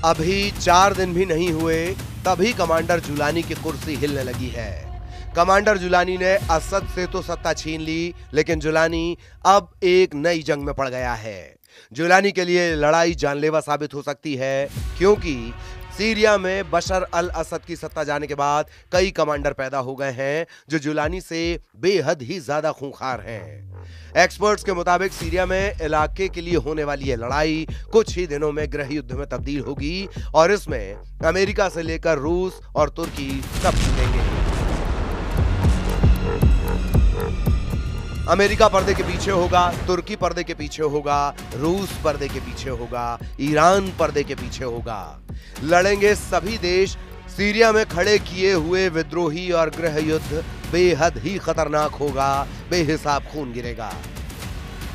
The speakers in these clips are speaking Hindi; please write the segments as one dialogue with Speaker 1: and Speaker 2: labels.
Speaker 1: अभी 4 दिन भी नहीं हुए तभी कमांडर जुलानी की कुर्सी हिलने लगी है। कमांडर जुलानी ने असद से तो सत्ता छीन ली, लेकिन जुलानी अब एक नई जंग में पड़ गया है। जुलानी के लिए लड़ाई जानलेवा साबित हो सकती है, क्योंकि सीरिया में बशर अल असद की सत्ता जाने के बाद कई कमांडर पैदा हो गए हैं जो जुलानी से बेहद ही ज्यादा खूंखार हैं। एक्सपर्ट्स के मुताबिक सीरिया में इलाके के लिए होने वाली यह लड़ाई कुछ ही दिनों में गृह युद्ध में तब्दील होगी और इसमें अमेरिका से लेकर रूस और तुर्की सब जीतेंगे। अमेरिका पर्दे के पीछे होगा, तुर्की पर्दे के पीछे होगा, रूस पर्दे के पीछे होगा, ईरान पर्दे के पीछे होगा। लड़ेंगे सभी देश। सीरिया में खड़े किए हुए विद्रोही और गृह युद्ध बेहद ही खतरनाक होगा, बेहिसाब खून गिरेगा।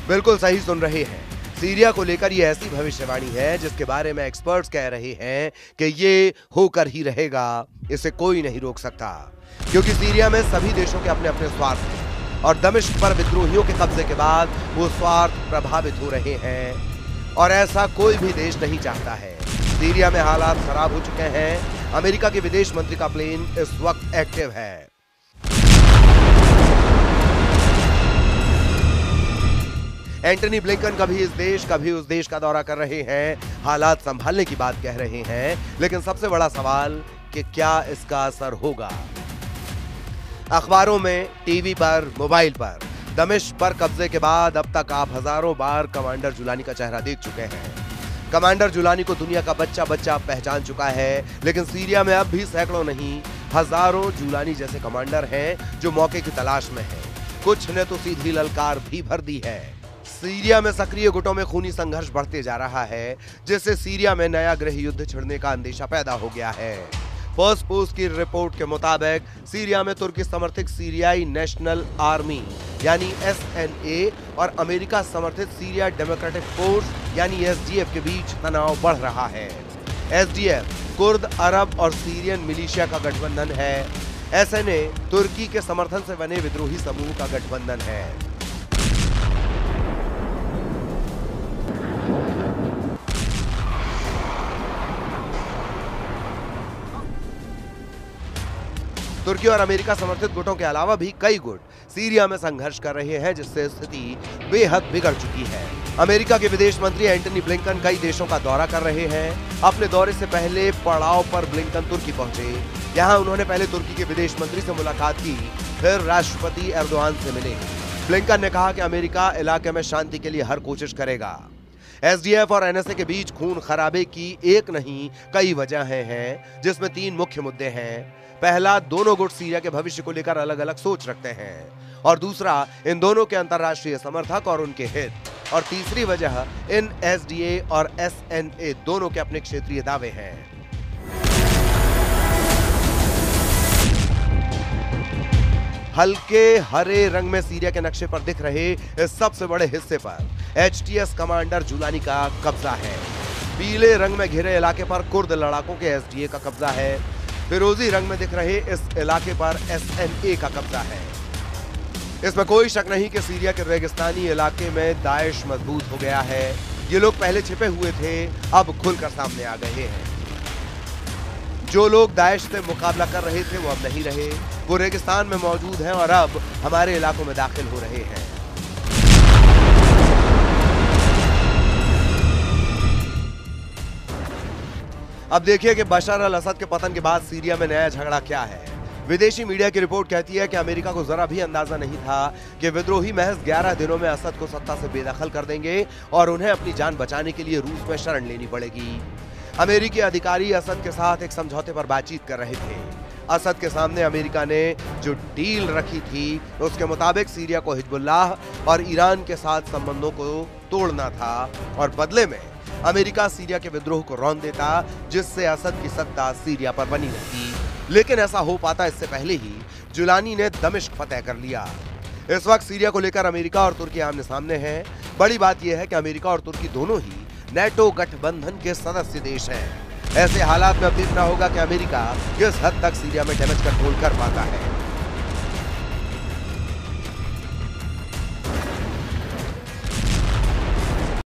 Speaker 1: बिल्कुल सही सुन रहे हैं। सीरिया को लेकर यह ऐसी भविष्यवाणी है जिसके बारे में एक्सपर्ट्स कह रहे हैं कि ये होकर ही रहेगा, इसे कोई नहीं रोक सकता, क्योंकि सीरिया में सभी देशों के अपने अपने स्वार्थ हैं और दमिश्क पर विद्रोहियों के कब्जे के बाद वो स्वार्थ प्रभावित हो रहे हैं और ऐसा कोई भी देश नहीं चाहता है। सीरिया में हालात खराब हो चुके हैं। अमेरिका के विदेश मंत्री का प्लेन इस वक्त एक्टिव है। एंटनी ब्लिंकन कभी इस देश कभी उस देश का दौरा कर रहे हैं, हालात संभालने की बात कह रहे हैं, लेकिन सबसे बड़ा सवाल कि क्या इसका असर होगा। अखबारों में, टीवी पर, मोबाइल पर दमिश्क पर कब्जे के बाद अब तक आप हजारों बार कमांडर जुलानी का चेहरा देख चुके हैं। कमांडर जुलानी को दुनिया का बच्चा बच्चा पहचान चुका है, लेकिन सीरिया में अब भी सैकड़ों नहीं हजारों जुलानी जैसे कमांडर हैं जो मौके की तलाश में हैं। कुछ ने तो सीधी ललकार भी भर दी है। सीरिया में सक्रिय गुटों में खूनी संघर्ष बढ़ते जा रहा है, जिससे सीरिया में नया गृह युद्ध छिड़ने का अंदेशा पैदा हो गया है। फर्स्ट पोस्ट की रिपोर्ट के मुताबिक सीरिया में तुर्की समर्थित सीरियाई नेशनल आर्मी यानी SNA और अमेरिका समर्थित सीरिया डेमोक्रेटिक फोर्स यानी SDF के बीच तनाव बढ़ रहा है। SDF कुर्द, अरब और सीरियन मिलिशिया का गठबंधन है। SNA तुर्की के समर्थन से बने विद्रोही समूह का गठबंधन है। तुर्की और अमेरिका समर्थित गुटों के अलावा भी कई गुट सीरिया में संघर्ष कर रहे हैं, जिससे स्थिति बेहद बिगड़ चुकी है। अमेरिका के विदेश मंत्री एंटनी ब्लिंकन कई देशों का दौरा कर रहे हैं। अपने दौरे से पहले पड़ाव पर ब्लिंकन तुर्की पहुंचे। यहां उन्होंने पहले तुर्की के विदेश मंत्री से मुलाकात की, फिर राष्ट्रपति एर्दोआन से मिले। ब्लिंकन ने कहा कि अमेरिका इलाके में शांति के लिए हर कोशिश करेगा। SDF और NSA के बीच खून खराबे की एक नहीं कई वजहें हैं, जिसमें 3 मुख्य मुद्दे हैं। पहला, दोनों गुट सीरिया के भविष्य को लेकर अलग अलग सोच रखते हैं, और दूसरा, इन दोनों के अंतर्राष्ट्रीय समर्थक और उनके हित, और तीसरी वजह इन SDA और SNA दोनों के अपने क्षेत्रीय दावे हैं। हल्के हरे रंग में सीरिया के नक्शे पर दिख रहे इस सबसे बड़े हिस्से पर HTS कमांडर जुलानी का कब्जा है। पीले रंग में घिरे इलाके पर कुर्द लड़ाकों के SDA का कब्जा है। फिरोजी रंग में दिख रहे इस इलाके पर SNA का कब्जा है। इसमें कोई शक नहीं कि सीरिया के रेगिस्तानी इलाके में दाइश मजबूत हो गया है। ये लोग पहले छिपे हुए थे, अब खुलकर सामने आ गए हैं। जो लोग दाइश से मुकाबला कर रहे थे वो अब नहीं रहे, वो रेगिस्तान में मौजूद हैं और अब हमारे इलाकों में दाखिल हो रहे हैं। अब देखिए कि बशर अल असद के पतन के बाद सीरिया में नया झगड़ा क्या है। विदेशी मीडिया की रिपोर्ट कहती है कि अमेरिका को जरा भी अंदाजा नहीं था कि विद्रोही महज 11 दिनों में असद को सत्ता से बेदखल कर देंगे और उन्हें अपनी जान बचाने के लिए रूस में शरण लेनी पड़ेगी। अमेरिकी अधिकारी असद के साथ एक समझौते पर बातचीत कर रहे थे। असद के सामने अमेरिका ने जो डील रखी थी उसके मुताबिक सीरिया को हिजबुल्लाह और ईरान के साथ संबंधों को तोड़ना था और बदले में अमेरिका सीरिया के विद्रोह को रौंद देता, जिससे असद की सत्ता सीरिया पर बनी रहती। लेकिन ऐसा हो पाता इससे पहले ही जुलानी ने दमिश्क फतह कर लिया। इस वक्त सीरिया को लेकर अमेरिका और तुर्की आमने सामने हैं। बड़ी बात यह है कि अमेरिका और तुर्की दोनों ही नेटो गठबंधन के सदस्य देश हैं। ऐसे हालात में अब देखना होगा कि अमेरिका किस हद तक सीरिया में डैमेज कंट्रोल कर पाता है।